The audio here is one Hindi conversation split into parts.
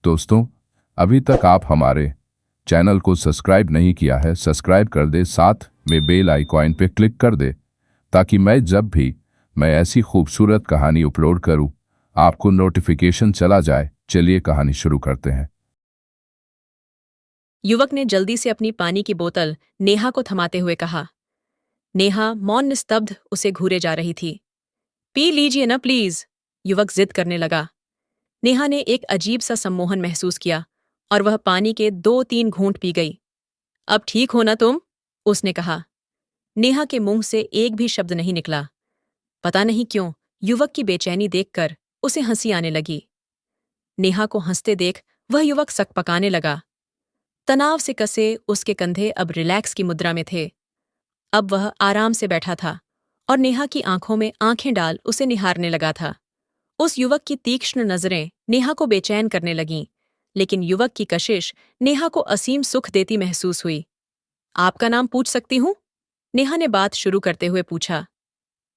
दोस्तों, अभी तक आप हमारे चैनल को सब्सक्राइब नहीं किया है, सब्सक्राइब कर दे, साथ में बेल आइकॉन पे क्लिक कर दे ताकि जब भी मैं ऐसी खूबसूरत कहानी अपलोड करूं आपको नोटिफिकेशन चला जाए। चलिए कहानी शुरू करते हैं। युवक ने जल्दी से अपनी पानी की बोतल नेहा को थमाते हुए कहा। नेहा मौन निस्तब्ध उसे घूरे जा रही थी। पी लीजिए ना प्लीज, युवक जिद करने लगा। नेहा ने एक अजीब सा सम्मोहन महसूस किया और वह पानी के 2-3 घूंट पी गई। अब ठीक हो ना तुम, उसने कहा। नेहा के मुंह से एक भी शब्द नहीं निकला। पता नहीं क्यों युवक की बेचैनी देखकर उसे हंसी आने लगी। नेहा को हंसते देख वह युवक सकपकाने लगा। तनाव से कसे उसके कंधे अब रिलैक्स की मुद्रा में थे। अब वह आराम से बैठा था और नेहा की आंखों में आंखें डाल उसे निहारने लगा था। उस युवक की तीक्ष्ण नजरें नेहा को बेचैन करने लगीं, लेकिन युवक की कशिश नेहा को असीम सुख देती महसूस हुई। आपका नाम पूछ सकती हूँ? नेहा ने बात शुरू करते हुए पूछा।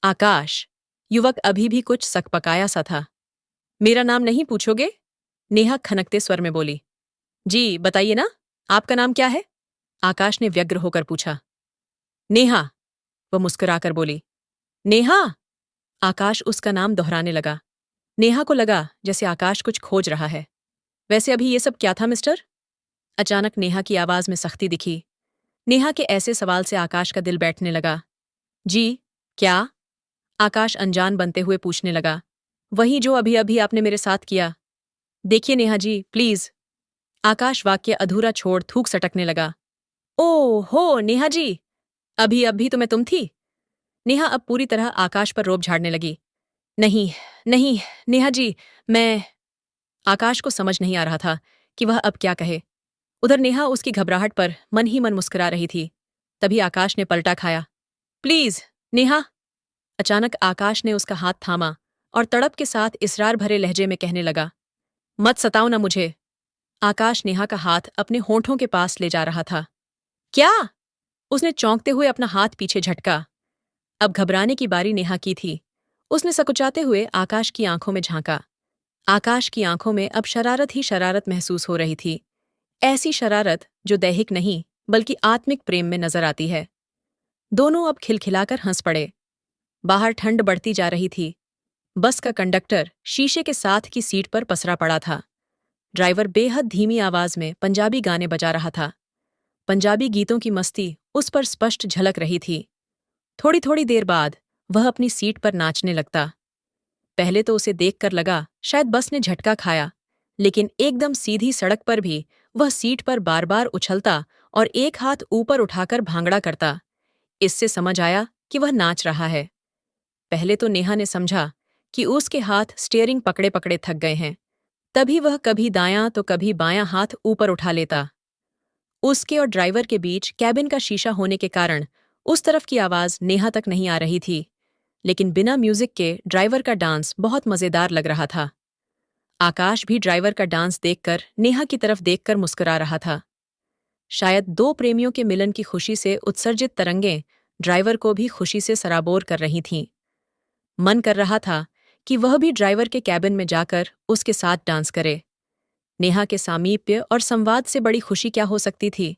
आकाश, युवक अभी भी कुछ सकपकाया सा था। मेरा नाम नहीं पूछोगे? नेहा खनकते स्वर में बोली। जी बताइए ना, आपका नाम क्या है? आकाश ने व्यग्र होकर पूछा। नेहा, वह मुस्कुराकर बोली। नेहा? आकाश उसका नाम दोहराने लगा। नेहा को लगा जैसे आकाश कुछ खोज रहा है। वैसे अभी ये सब क्या था मिस्टर? अचानक नेहा की आवाज में सख्ती दिखी। नेहा के ऐसे सवाल से आकाश का दिल बैठने लगा। जी, क्या? आकाश अनजान बनते हुए पूछने लगा। वही जो अभी अभी आपने मेरे साथ किया। देखिए नेहा जी, प्लीज। आकाश वाक्य अधूरा छोड़ थूक सटकने लगा। ओह हो नेहा जी, अभी तो मैं तुम थी। नेहा अब पूरी तरह आकाश पर रोब झाड़ने लगी। नहीं, नहीं, नेहा जी, मैं। आकाश को समझ नहीं आ रहा था कि वह अब क्या कहे। उधर नेहा उसकी घबराहट पर मन ही मन मुस्कुरा रही थी। तभी आकाश ने पलटा खाया। प्लीज, नेहा। अचानक आकाश ने उसका हाथ थामा और तड़प के साथ इसरार भरे लहजे में कहने लगा। मत सताओ ना मुझे। आकाश नेहा का हाथ अपने होंठों के पास ले जा रहा था। क्या? उसने चौंकते हुए अपना हाथ पीछे झटका। अब घबराने की बारी नेहा की थी। उसने सकुचाते हुए आकाश की आंखों में झांका। आकाश की आंखों में अब शरारत ही शरारत महसूस हो रही थी। ऐसी शरारत जो दैहिक नहीं बल्कि आत्मिक प्रेम में नजर आती है। दोनों अब खिलखिलाकर हंस पड़े। बाहर ठंड बढ़ती जा रही थी। बस का कंडक्टर शीशे के साथ की सीट पर पसरा पड़ा था। ड्राइवर बेहद धीमी आवाज में पंजाबी गाने बजा रहा था। पंजाबी गीतों की मस्ती उस पर स्पष्ट झलक रही थी। थोड़ी थोड़ी देर बाद वह अपनी सीट पर नाचने लगता। पहले तो उसे देखकर लगा शायद बस ने झटका खाया, लेकिन एकदम सीधी सड़क पर भी वह सीट पर बार बार उछलता और एक हाथ ऊपर उठाकर भांगड़ा करता। इससे समझ आया कि वह नाच रहा है। पहले तो नेहा ने समझा कि उसके हाथ स्टीयरिंग पकड़े पकड़े थक गए हैं। तभी वह कभी दायां तो कभी बायां हाथ ऊपर उठा लेता। उसके और ड्राइवर के बीच कैबिन का शीशा होने के कारण उस तरफ की आवाज नेहा तक नहीं आ रही थी, लेकिन बिना म्यूजिक के ड्राइवर का डांस बहुत मजेदार लग रहा था। आकाश भी ड्राइवर का डांस देखकर नेहा की तरफ देखकर मुस्कुरा रहा था। शायद दो प्रेमियों के मिलन की खुशी से उत्सर्जित तरंगें ड्राइवर को भी खुशी से सराबोर कर रही थीं। मन कर रहा था कि वह भी ड्राइवर के कैबिन में जाकर उसके साथ डांस करे। नेहा के सामीप्य और संवाद से बड़ी खुशी क्या हो सकती थी।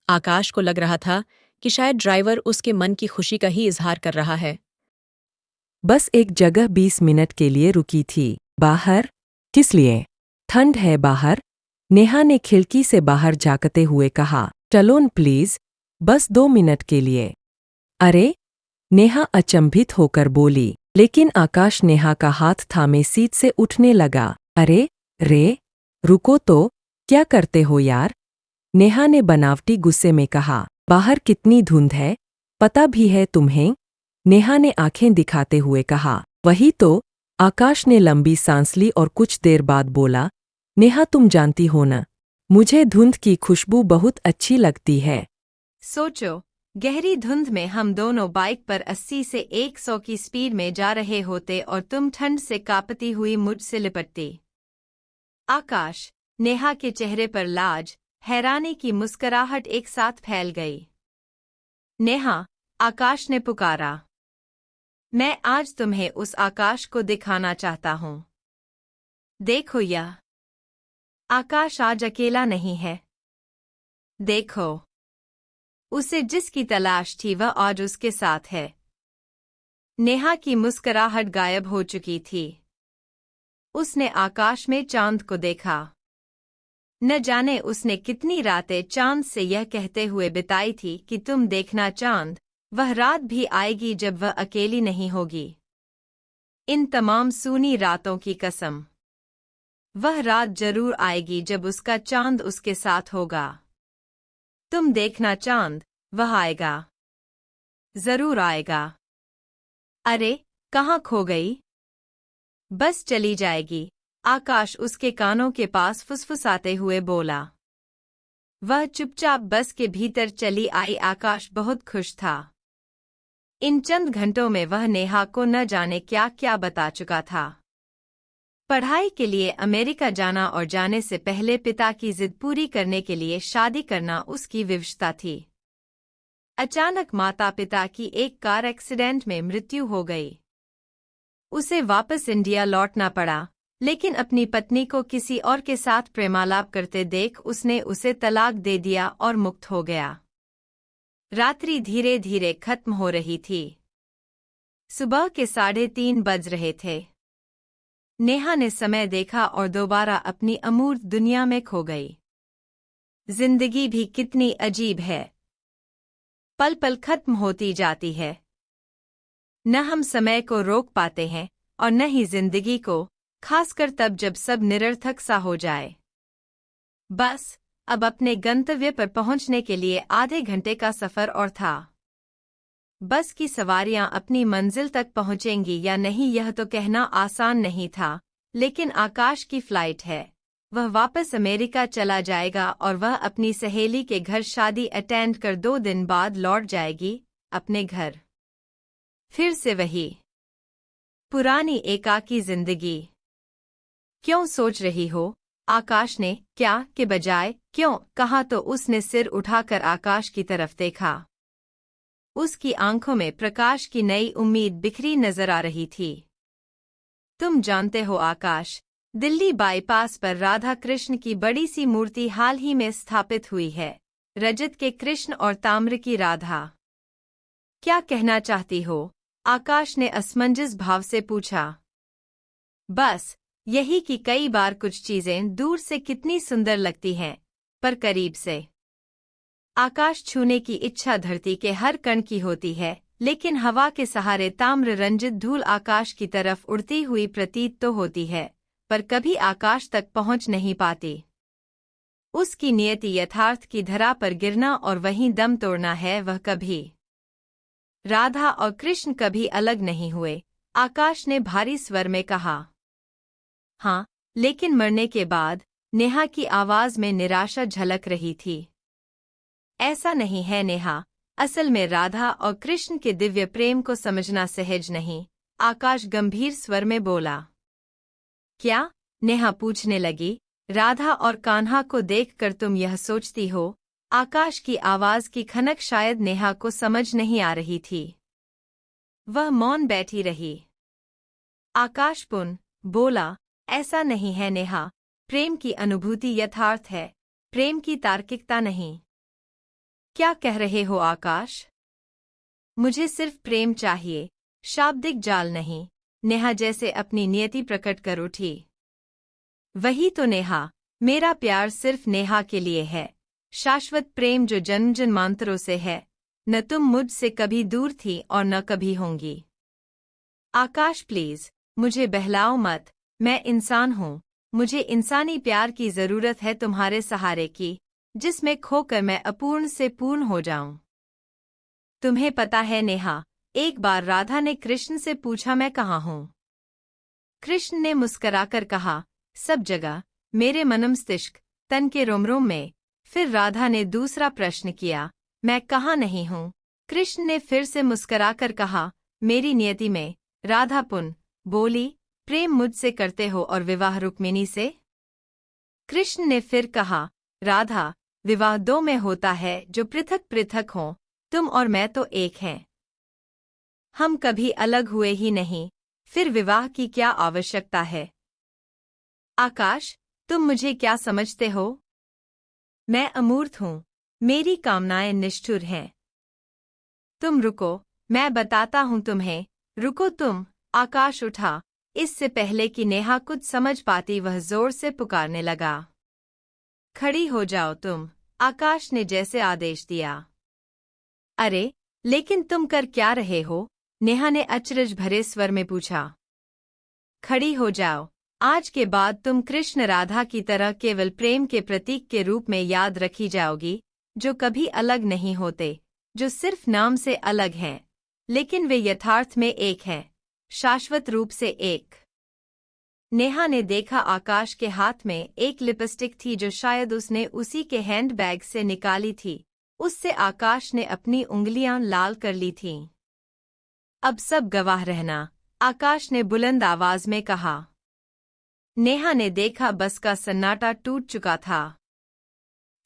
आकाश को लग रहा था कि शायद ड्राइवर उसके मन की खुशी का ही इजहार कर रहा है। बस एक जगह 20 मिनट के लिए रुकी थी। बाहर? किस लिए? ठंड है बाहर? नेहा ने खिड़की से बाहर झांकते हुए कहा। चलो न प्लीज, बस 2 मिनट के लिए। अरे? नेहा अचंभित होकर बोली, लेकिन आकाश नेहा का हाथ थामे सीट से उठने लगा। अरे रे, रुको तो, क्या करते हो यार? नेहा ने बनावटी गुस्से में कहा। बाहर कितनी धुंध है, पता भी है तुम्हें? नेहा ने आंखें दिखाते हुए कहा। वही तो, आकाश ने लंबी सांस ली और कुछ देर बाद बोला। नेहा तुम जानती हो न, मुझे धुंध की खुशबू बहुत अच्छी लगती है। सोचो, गहरी धुंध में हम दोनों बाइक पर 80 से 100 की स्पीड में जा रहे होते और तुम ठंड से कांपती हुई मुझसे लिपटती। आकाश, नेहा के चेहरे पर लाज, हैरानी की मुस्कुराहट एक साथ फैल गई। नेहा, आकाश ने पुकारा। मैं आज तुम्हें उस आकाश को दिखाना चाहता हूँ। देखो यह। आकाश आज अकेला नहीं है। देखो, उसे जिसकी तलाश थी वह आज उसके साथ है। नेहा की मुस्कुराहट गायब हो चुकी थी। उसने आकाश में चांद को देखा। न जाने उसने कितनी रातें चांद से यह कहते हुए बिताई थी कि तुम देखना चांद, वह रात भी आएगी जब वह अकेली नहीं होगी। इन तमाम सूनी रातों की कसम। वह रात जरूर आएगी जब उसका चांद उसके साथ होगा। तुम देखना चांद, वह आएगा, जरूर आएगा। अरे, कहाँ खो गई? बस चली जाएगी, आकाश उसके कानों के पास फुसफुसाते हुए बोला। वह चुपचाप बस के भीतर चली आई। आकाश बहुत खुश था। इन चंद घंटों में वह नेहा को न जाने क्या क्या बता चुका था। पढ़ाई के लिए अमेरिका जाना और जाने से पहले पिता की जिद पूरी करने के लिए शादी करना उसकी विवशता थी। अचानक माता पिता की एक कार एक्सीडेंट में मृत्यु हो गई। उसे वापस इंडिया लौटना पड़ा, लेकिन अपनी पत्नी को किसी और के साथ प्रेमालाप करते देख उसने उसे तलाक दे दिया और मुक्त हो गया। रात्रि धीरे धीरे खत्म हो रही थी। सुबह के 3:30 बज रहे थे। नेहा ने समय देखा और दोबारा अपनी अमूर्त दुनिया में खो गई। जिंदगी भी कितनी अजीब है, पल पल खत्म होती जाती है। न हम समय को रोक पाते हैं और न ही जिंदगी को, खासकर तब जब सब निरर्थक सा हो जाए। बस, अब अपने गंतव्य पर पहुंचने के लिए आधे घंटे का सफर और था। बस की सवारियां अपनी मंजिल तक पहुंचेंगी या नहीं यह तो कहना आसान नहीं था, लेकिन आकाश की फ्लाइट है। वह वापस अमेरिका चला जाएगा और वह अपनी सहेली के घर शादी अटेंड कर 2 दिन बाद लौट जाएगी अपने घर। फिर से वही पुरानी एकाकी जिंदगी। क्यों सोच रही हो? आकाश ने क्या के बजाय क्यों कहा तो उसने सिर उठाकर आकाश की तरफ देखा। उसकी आंखों में प्रकाश की नई उम्मीद बिखरी नजर आ रही थी। तुम जानते हो आकाश, दिल्ली बाईपास पर राधा कृष्ण की बड़ी सी मूर्ति हाल ही में स्थापित हुई है। रजत के कृष्ण और ताम्र की राधा। क्या कहना चाहती हो? आकाश ने असमंजस भाव से पूछा। बस यही कि कई बार कुछ चीजें दूर से कितनी सुंदर लगती हैं, पर करीब से आकाश छूने की इच्छा धरती के हर कण की होती है, लेकिन हवा के सहारे ताम्र रंजित धूल आकाश की तरफ उड़ती हुई प्रतीत तो होती है, पर कभी आकाश तक पहुंच नहीं पाती। उसकी नियति यथार्थ की धरा पर गिरना और वहीं दम तोड़ना है। वह कभी राधा और कृष्ण कभी अलग नहीं हुए, आकाश ने भारी स्वर में कहा। हाँ, लेकिन मरने के बाद, नेहा की आवाज में निराशा झलक रही थी। ऐसा नहीं है नेहा, असल में राधा और कृष्ण के दिव्य प्रेम को समझना सहज नहीं, आकाश गंभीर स्वर में बोला। क्या? नेहा पूछने लगी। राधा और कान्हा को देखकर तुम यह सोचती हो? आकाश की आवाज की खनक शायद नेहा को समझ नहीं आ रही थी। वह मौन बैठी रही। आकाश पुन बोला, ऐसा नहीं है नेहा, प्रेम की अनुभूति यथार्थ है, प्रेम की तार्किकता नहीं। क्या कह रहे हो आकाश? मुझे सिर्फ प्रेम चाहिए, शाब्दिक जाल नहीं। नेहा जैसे अपनी नियति प्रकट कर उठी। वही तो नेहा, मेरा प्यार सिर्फ नेहा के लिए है, शाश्वत प्रेम जो जन्म जन्मांतरों से है। न तुम मुझसे कभी दूर थी और न कभी होंगी। आकाश प्लीज, मुझे बहलाओ मत, मैं इंसान हूँ, मुझे इंसानी प्यार की जरूरत है, तुम्हारे सहारे की, जिसमें खोकर मैं अपूर्ण से पूर्ण हो जाऊं। तुम्हें पता है नेहा, एक बार राधा ने कृष्ण से पूछा मैं कहाँ हूँ। कृष्ण ने मुस्कराकर कहा, सब जगह, मेरे मनमस्तिष्क, तन के रोम-रोम में। फिर राधा ने दूसरा प्रश्न किया, मैं कहाँ नहीं हूँ। कृष्ण ने फिर से मुस्कराकर कहा, मेरी नियति में। राधा पुन बोली, प्रेम मुझसे करते हो और विवाह रुक्मिणी से? कृष्ण ने फिर कहा, राधा, विवाह 2 में होता है जो पृथक पृथक हों, तुम और मैं तो एक हैं। हम कभी अलग हुए ही नहीं, फिर विवाह की क्या आवश्यकता है? आकाश, तुम मुझे क्या समझते हो? मैं अमूर्त हूँ, मेरी कामनाएं निष्ठुर हैं। तुम रुको, मैं बताता हूँ तुम्हें। रुको तुम, आकाश उठा। इससे पहले कि नेहा कुछ समझ पाती वह जोर से पुकारने लगा। खड़ी हो जाओ तुम, आकाश ने जैसे आदेश दिया। अरे, लेकिन तुम कर क्या रहे हो? नेहा ने अचरज भरे स्वर में पूछा। खड़ी हो जाओ, आज के बाद तुम कृष्ण राधा की तरह केवल प्रेम के प्रतीक के रूप में याद रखी जाओगी, जो कभी अलग नहीं होते, जो सिर्फ नाम से अलग हैं, लेकिन वे यथार्थ में एक हैं, शाश्वत रूप से एक। नेहा ने देखा आकाश के हाथ में एक लिपस्टिक थी जो शायद उसने उसी के हैंडबैग से निकाली थी। उससे आकाश ने अपनी उंगलियां लाल कर ली थीं। अब सब गवाह रहना, आकाश ने बुलंद आवाज में कहा। नेहा ने देखा बस का सन्नाटा टूट चुका था।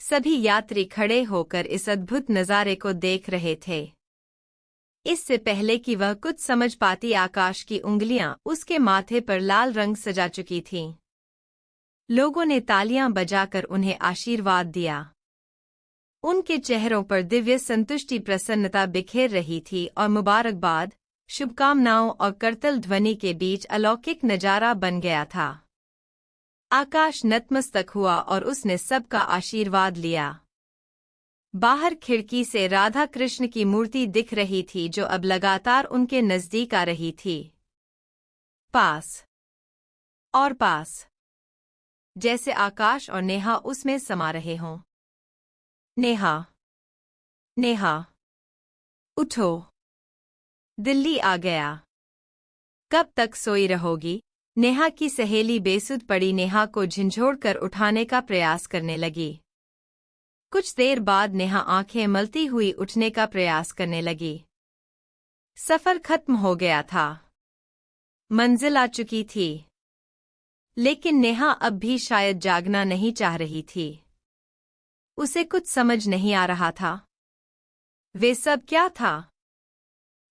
सभी यात्री खड़े होकर इस अद्भुत नज़ारे को देख रहे थे। इससे पहले कि वह कुछ समझ पाती आकाश की उंगलियां उसके माथे पर लाल रंग सजा चुकी थीं। लोगों ने तालियां बजाकर उन्हें आशीर्वाद दिया। उनके चेहरों पर दिव्य संतुष्टि प्रसन्नता बिखेर रही थी और मुबारकबाद, शुभकामनाओं और करतल ध्वनि के बीच अलौकिक नजारा बन गया था। आकाश नतमस्तक हुआ और उसने सबका आशीर्वाद लिया। बाहर खिड़की से राधा कृष्ण की मूर्ति दिख रही थी जो अब लगातार उनके नजदीक आ रही थी। पास और पास, जैसे आकाश और नेहा उसमें समा रहे हों। नेहा, नेहा, उठो, दिल्ली आ गया। कब तक सोई रहोगी? नेहा की सहेली बेसुध पड़ी नेहा को झंझोड़कर उठाने का प्रयास करने लगी। कुछ देर बाद नेहा आंखें मलती हुई उठने का प्रयास करने लगी। सफर खत्म हो गया था, मंजिल आ चुकी थी, लेकिन नेहा अब भी शायद जागना नहीं चाह रही थी। उसे कुछ समझ नहीं आ रहा था। वे सब क्या था?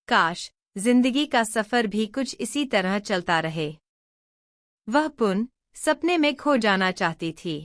काश जिंदगी का सफर भी कुछ इसी तरह चलता रहे। वह पुन सपने में खो जाना चाहती थी।